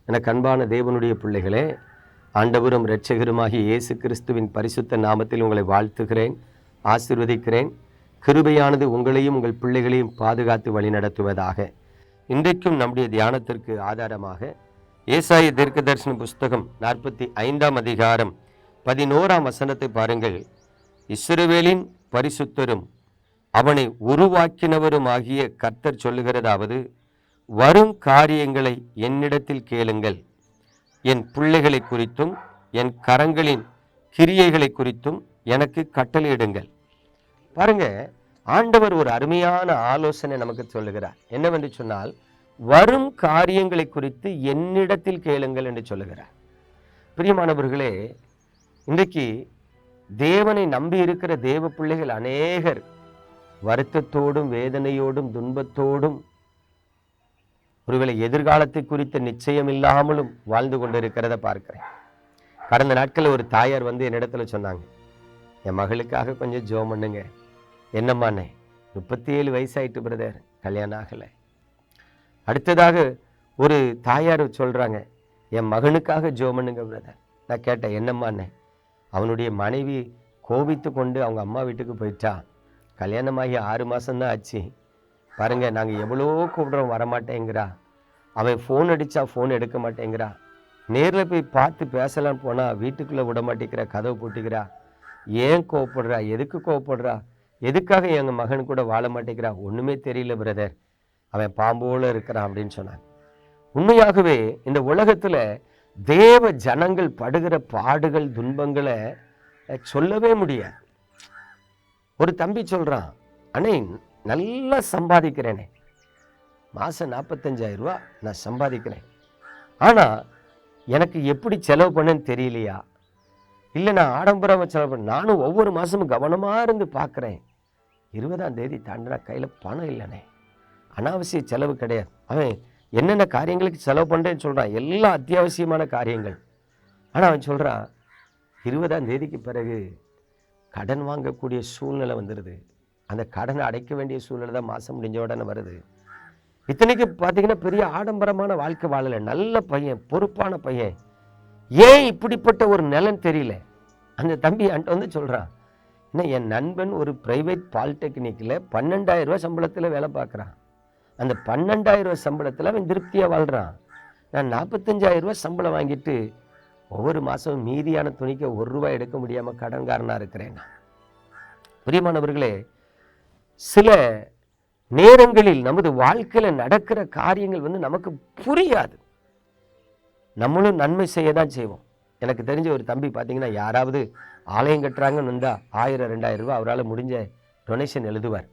எனக்கு அன்பான தேவனுடைய பிள்ளைகளே, ஆண்டவரும் இரட்சகருமாகிய இயேசு கிறிஸ்துவின் பரிசுத்த நாமத்தில் உங்களை வாழ்த்துகிறேன், ஆசீர்வதிக்கிறேன். கிருபையானது உங்களையும் உங்கள் பிள்ளைகளையும் பாதுகாத்து வழிநடத்துவதாக. இன்றைக்கும் நம்முடைய தியானத்திற்கு ஆதாரமாக ஏசாயா தீர்க்கதரிசன புஸ்தகம் 45ஆம் அதிகாரம் 11ஆம் வசனத்தை பாருங்கள். இஸ்ரவேலின் பரிசுத்தரும் அவனை உருவாக்கினவருமாகிய கர்த்தர் சொல்லுகிறதாவது, வரும் காரியங்களை என்னிடத்தில் கேளுங்கள், என் பிள்ளைகளை குறித்தும் என் கரங்களின் கிரியைகளை குறித்தும் எனக்கு கட்டளையிடுங்கள். பாருங்க, ஆண்டவர் ஒரு அருமையான ஆலோசனை நமக்கு சொல்லுகிறார். என்னவென்று சொன்னால், வரும் காரியங்களை குறித்து என்னிடத்தில் கேளுங்கள் என்று சொல்லுகிறார். பிரியமானவர்களே, இன்றைக்கு தேவனை நம்பி இருக்கிற தேவ பிள்ளைகள் அநேகர் வருத்தத்தோடும் வேதனையோடும் துன்பத்தோடும் ஒருவேளை எதிர்காலத்தை குறித்த நிச்சயம் இல்லாமலும் வாழ்ந்து கொண்டிருக்கிறத பார்க்கிறேன். கடந்த நாட்களில் ஒரு தாயார் வந்து என்னிடத்துல சொன்னாங்க, என் மகளுக்காக கொஞ்சம் ஜெபம் பண்ணுங்க. என்னம்மாண்ணே, 37 வயசாயிட்டு பிரதர், கல்யாணம் ஆகலை. அடுத்ததாக ஒரு தாயார் சொல்றாங்க, என் மகனுக்காக ஜெபம் பண்ணுங்க பிரதர். நான் கேட்டேன், என்னம்மாண்ணே? அவனுடைய மனைவி கோபித்து கொண்டு அவங்க அம்மா வீட்டுக்கு போயிட்டா. கல்யாணமாகி 6 மாதம்தான் ஆச்சு. பாருங்க, நாங்கள் எவ்வளோ கூப்பிட்றோம், வரமாட்டேங்கிறா. அவன் ஃபோன் அடித்தா ஃபோன் எடுக்க மாட்டேங்கிறா. நேரில் போய் பார்த்து பேசலான்னு போனால் வீட்டுக்குள்ளே விட மாட்டேங்கிறா, கதவை பூட்டிக்கிறா. ஏன் கோவப்படுறா? எதுக்கு கோவப்படுறா? எதுக்காக எங்கள் மகன் கூட வாழ மாட்டேங்கிறா? ஒன்றுமே தெரியல பிரதர், அவன் பாம்போல இருக்கிறான் அப்படின்னு சொன்னாங்க. உண்மையாகவே இந்த உலகத்தில் தேவ ஜனங்கள் படுகிற பாடுகள் துன்பங்களை சொல்லவே முடியாது. ஒரு தம்பி சொல்கிறான், அண்ணே நல்லா சம்பாதிக்கிறேனே, மாதம் 45,000 ரூபா நான் சம்பாதிக்கிறேன், ஆனால் எனக்கு எப்படி செலவு பண்ணேன்னு தெரியலையா? இல்லை, நான் ஆடம்பரமாக செலவு பண்ண, நானும் ஒவ்வொரு மாதமும் கவனமாக இருந்து பார்க்குறேன், 20ஆம் தேதி தாண்டினா கையில் பணம் இல்லைண்ணே. அனாவசிய செலவு கிடையாது. அவன் என்னென்ன காரியங்களுக்கு செலவு பண்ணுறேன்னு சொல்கிறான், எல்லாம் அத்தியாவசியமான காரியங்கள். ஆனால் அவன் சொல்கிறான், 20ஆம் தேதிக்கு பிறகு கடன் வாங்கக்கூடிய சூழ்நிலை வந்துடுது. அந்த கடனை அடைக்க வேண்டிய சூழ்நிலை தான் மாதம் முடிஞ்ச உடனே வருது. இத்தனைக்கு பார்த்தீங்கன்னா பெரிய ஆடம்பரமான வாழ்க்கை வாழலை, நல்ல பையன், பொறுப்பான பையன். ஏன் இப்படிப்பட்ட ஒரு நிலம் தெரியல? அந்த தம்பி என்கிட்ட வந்து சொல்கிறான், ஏன்னா என் நண்பன் ஒரு பிரைவேட் பாலிடெக்னிக்கில் 12,000 ரூபா சம்பளத்தில் வேலை பார்க்குறான். அந்த 12,000 ரூபா சம்பளத்தில் அவன் திருப்தியாக வாழ்கிறான். நான் 45,000 ரூபா சம்பளம் வாங்கிட்டு ஒவ்வொரு மாதம் மீதியான துணிக்கு 1 ரூபாய் எடுக்க முடியாமல் கடன்காரனாக இருக்கிறேன். பிரியமானவர்களே, சில நேரங்களில் நமது வாழ்க்கையில் நடக்கிற காரியங்கள் வந்து நமக்கு புரியாது. நம்மளும் நன்மை செய்ய தான் செய்வோம். எனக்கு தெரிஞ்ச ஒரு தம்பி பார்த்தீங்கன்னா, யாராவது ஆலயம் கட்டுறாங்கன்னு வந்தால் 1000-2000 ரூபா அவரால் முடிஞ்ச டொனேஷன் எழுதுவார்.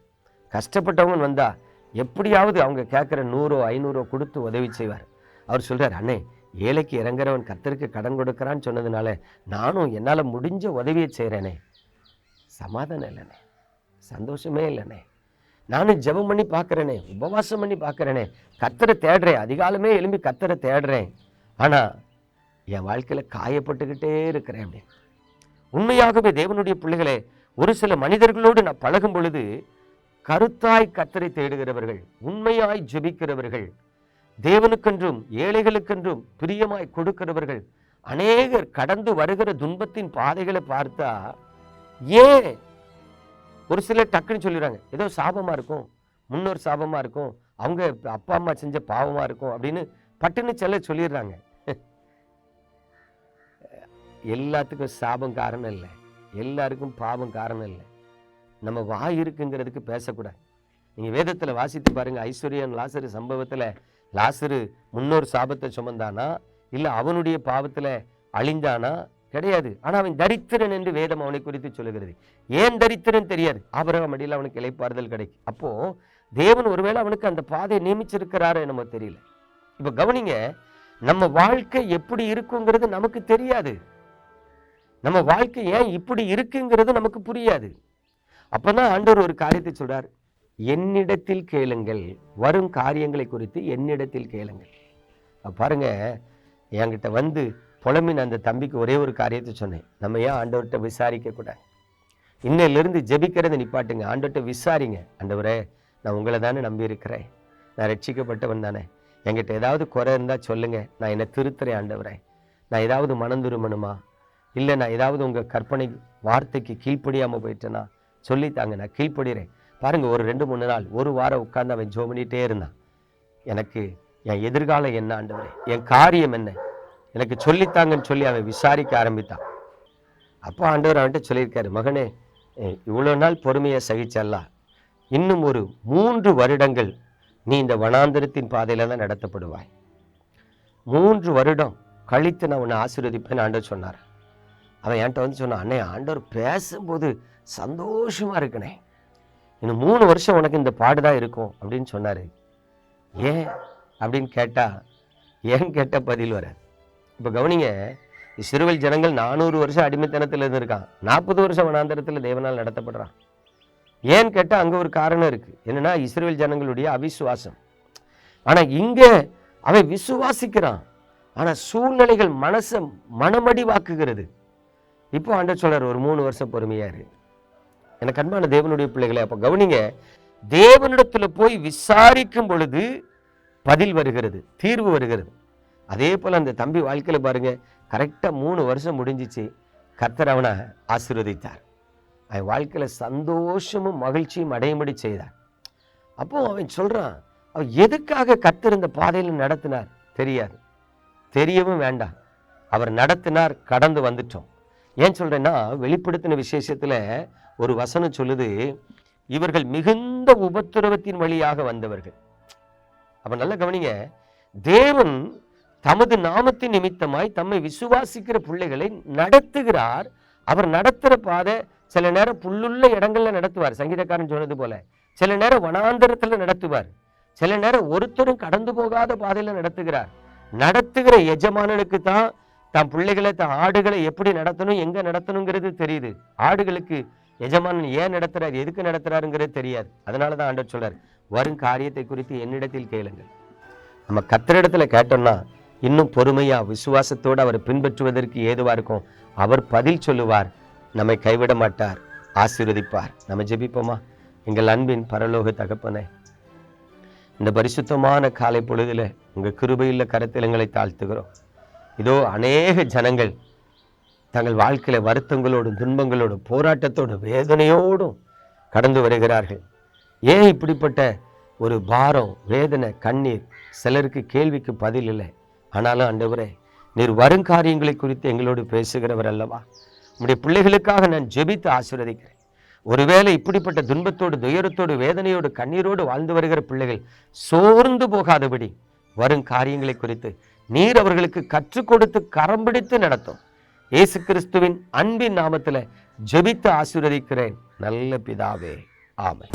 கஷ்டப்பட்டவங்க வந்தால் எப்படியாவது அவங்க கேட்குற 100-500 கொடுத்து உதவி செய்வார். அவர் சொல்கிறார், அண்ணே, ஏழைக்கு இறங்குறவன் கர்த்தருக்கு கடன் கொடுக்குறான்னு சொன்னதுனால நானும் என்னால் முடிஞ்ச உதவியை செய்கிறேனே. சமாதானம் இல்லைண்ணே, சந்தோஷமே இல்லைண்ணே. நானும் ஜெபம் பண்ணி பார்க்குறேனே, உபவாசம் பண்ணி பார்க்குறேனே, கர்த்தரை தேடுறேன், அதிகாலமே எழும்பி கர்த்தரை தேடுறேன், ஆனால் என் வாழ்க்கையில் காயப்பட்டுக்கிட்டே இருக்கிறேன் அப்படின்னு. உண்மையாகவே தேவனுடைய பிள்ளைகளே, ஒரு சில மனிதர்களோடு நான் பழகும் பொழுது கருத்தாய் கர்த்தரை தேடுகிறவர்கள், உண்மையாய் ஜெபிக்கிறவர்கள், தேவனுக்கென்றும் ஏழைகளுக்கென்றும் பிரியமாய் கொடுக்கிறவர்கள் அநேகர் கடந்து வருகிற துன்பத்தின் பாதைகளை பார்த்தா, ஏன் ஒரு சிலர் டக்குன்னு சொல்லிடுறாங்க, ஏதோ சாபமாக இருக்கும், முன்னோர் சாபமாக இருக்கும், அவங்க அப்பா அம்மா செஞ்ச பாவமாக இருக்கும் அப்படின்னு பட்டுன்னு சிலர் சொல்லிடுறாங்க. எல்லாத்துக்கும் சாபம் காரணம் இல்லை, எல்லாருக்கும் பாவம் காரணம் இல்லை. நம்ம வாய் இருக்குங்கிறதுக்கு பேசக்கூடாது. நீங்கள் வேதத்தில் வாசித்து பாருங்க, ஐஸ்வர்யன் லாசரு சம்பவத்தில் லாசரு முன்னோர் சாபத்தை சுமந்தானா, இல்லை அவனுடைய பாவத்தில் அழிந்தானா? கிடையாது. ஆனால் அவன் தரித்திரன் என்று வேதம் அவனை குறித்து சொல்லுகிறது. ஏன் தரித்திரன் தெரியாது, ஆபிரகாம் அடியில் அவனுக்கு இளைப்பாறுதல் கிடைக்கும். அப்போ தேவன் ஒருவேளை அவனுக்கு அந்த பாதையை நியமிச்சிருக்கிறாரு நம்ம தெரியல. இப்போ கவனிங்க, நம்ம வாழ்க்கை எப்படி இருக்குங்கிறது நமக்கு தெரியாது. நம்ம வாழ்க்கை ஏன் இப்படி இருக்குங்கிறது நமக்கு புரியாது. அப்பதான் ஆண்டவர் ஒரு காரியத்தை சொல்றார், என்னிடத்தில் கேளுங்கள், வரும் காரியங்களை குறித்து என்னிடத்தில் கேளுங்கள். பாருங்க, என்கிட்ட வந்து புலம்பின அந்த தம்பிக்கு ஒரே ஒரு காரியத்தை சொன்னேன், நம்ம ஏன் ஆண்டவர்கிட்ட விசாரிக்க கூடாது? இன்னையிலிருந்து ஜெபிக்கிறத நிப்பாட்டுங்க, ஆண்டவர்கிட்ட விசாரிங்க. ஆண்டவரே, நான் உங்களை தானே நம்பி இருக்கிறேன், நான் ரட்சிக்கப்பட்டவன் தானே, என்கிட்ட ஏதாவது குறை இருந்தால் சொல்லுங்கள், நான் என்னை திருத்துறேன் ஆண்டவரே. நான் ஏதாவது மனம் திரும்பணுமா, இல்லை நான் ஏதாவது உங்கள் கற்பனை வார்த்தைக்கு கீழ்ப்படியாமல் போயிட்டேன்னா சொல்லித்தாங்க, நான் கீழ்ப்படுகிறேன். பாருங்கள், ஒரு 2-3 நாள், ஒரு வாரம் உட்கார்ந்து அவன் ஜெபம் பண்ணிகிட்டே இருந்தான். எனக்கு என் எதிர்காலம் என்ன ஆண்டவரே, என் காரியம் என்ன, எனக்கு சொல்லித்தாங்கன்னு சொல்லி அவன் விசாரிக்க ஆரம்பித்தான். அப்போ ஆண்டவர் அவன்கிட்ட சொல்லியிருக்காரு, மகனே, இவ்வளோ நாள் பொறுமையை சகிச்சல்லாம், இன்னும் ஒரு 3 வருடங்கள் நீ இந்த வனாந்தரத்தின் பாதையில் தான் நடத்தப்படுவாய். 3 வருடம் கழித்து நான் உன்னை ஆசீர்வதிப்பேன்னு ஆண்டவர் சொன்னார். அவன் என்கிட்ட வந்து சொன்னான், அண்ணே, ஆண்டவர் பேசும்போது சந்தோஷமாக இருக்கணே, இன்னும் 3 வருஷம் உனக்கு இந்த பாடுதான் இருக்கும் அப்படின்னு சொன்னார். ஏன் அப்படின்னு கேட்டால், ஏன் கேட்ட பதில் வர. இப்போ கவனிங்க, இஸ்ரவேல் ஜனங்கள் 400 வருஷம் அடிமைத்தனத்தில் இருந்திருக்கான், 40 வருஷம் வனாந்தரத்தில் தேவனால் நடத்தப்படுறான். ஏன்னு கேட்டால் அங்கே ஒரு காரணம் இருக்குது. என்னென்னா, இஸ்ரவேல் ஜனங்களுடைய அவிசுவாசம். ஆனால் இங்கே அவன் விசுவாசிக்கிறான், ஆனால் சூழ்நிலைகள் மனசை மனமடிவாக்குகிறது. இப்போ ஆண்டவர் சொல்றார், ஒரு 3 வருஷம் பொறுமையா இரு. எனக்கு அன்பான தேவனுடைய பிள்ளைகளே, அப்போ கவனிங்க, தேவனிடத்தில் போய் விசாரிக்கும் பொழுது பதில் வருகிறது, தீர்வு வருகிறது. அதே போல் அந்த தம்பி வாழ்க்கையில் பாருங்க, கரெக்டாக 3 வருஷம் முடிஞ்சிச்சு, கர்த்தர் அவனை ஆசீர்வதித்தார். அவன் வாழ்க்கையில் சந்தோஷமும் மகிழ்ச்சியும் அடையும்படி செய்தார். அப்போ அவன் சொல்றான், அவன் எதுக்காக கர்த்தர் இந்த பாதையில் நடத்தினார் தெரியாது, தெரியவும் வேண்டாம். அவர் நடத்தினார், கடந்து வந்துட்டோம். ஏன் சொல்றேன்னா, வெளிப்படுத்தின விசேஷத்தில் ஒரு வசனம் சொல்லுது, இவர்கள் மிகுந்த உபத்திரவத்தின் வழியாக வந்தவர்கள். அப்ப நல்ல கவனிங்க, தேவன் தமது நாமத்தின் நிமித்தமாய் தம்மை விசுவாசிக்கிற பிள்ளைகளை நடத்துகிறார். அவர் நடத்துகிற பாதை சில நேரம் புல்லுள்ள இடங்கள்ல நடத்துவார், சங்கீதக்காரன் சொன்னது போல. சில நேரம் வனாந்தரத்தில் நடத்துவார், சில நேரம் ஒருத்தரும் கடந்து போகாத பாதையில நடத்துகிறார். நடத்துகிற எஜமானனுக்கு தான் தன் பிள்ளைகளை, தன் ஆடுகளை எப்படி நடத்தணும், எங்க நடத்தணுங்கிறது தெரியுது. ஆடுகளுக்கு எஜமானன் ஏன் நடத்துறாரு, எதுக்கு நடத்துறாருங்கிறது தெரியாது. அதனாலதான் ஆண்டவர் சொல்றார், வரும் காரியத்தை குறித்து என்னிடத்தில் கேளுங்கள். நம்ம கர்த்தரிடத்துல கேட்டோம்னா இன்னும் பொறுமையா விசுவாசத்தோடு அவரை பின்பற்றுவதற்கு ஏதுவா இருக்கும். அவர் பதில் சொல்லுவார், நம்மை கைவிட மாட்டார், ஆசீர்வதிப்பார். நம்ம ஜெபிப்போமா? எங்கள் அன்பின் பரலோக தகப்பனே, இந்த பரிசுத்தமான காலை பொழுதுல உங்க கிருபையுள்ள கரத்தில் எங்களை தாழ்த்துகிறோம். இதோ அநேக ஜனங்கள் தங்கள் வாழ்க்கையில வருத்தங்களோடும் துன்பங்களோடும் போராட்டத்தோடும் வேதனையோடும் கடந்து வருகிறார்கள். ஏன் இப்படிப்பட்ட ஒரு பாரம், வேதனை, கண்ணீர்? சிலருக்கு கேள்விக்கு பதில் இல்லை. ஆனாலும் ஆண்டவரே, நீர் வருங்காரியங்களை குறித்து எங்களோடு பேசுகிறவர் அல்லவா? உம்முடைய பிள்ளைகளுக்காக நான் ஜெபித்து ஆசீர்வதிக்கிறேன். ஒருவேளை இப்படிப்பட்ட துன்பத்தோடு, துயரத்தோடு, வேதனையோடு, கண்ணீரோடு வாழ்ந்து வருகிற பிள்ளைகள் சோர்ந்து போகாதபடி வரும் காரியங்களை குறித்து நீர் அவர்களுக்கு கற்றுக் கொடுத்து கரம் பிடித்து நடத்தும். இயேசு கிறிஸ்துவின் அன்பின் நாமத்தில் ஜெபித்து ஆசீர்வதிக்கிறேன் நல்ல பிதாவே, ஆமென்.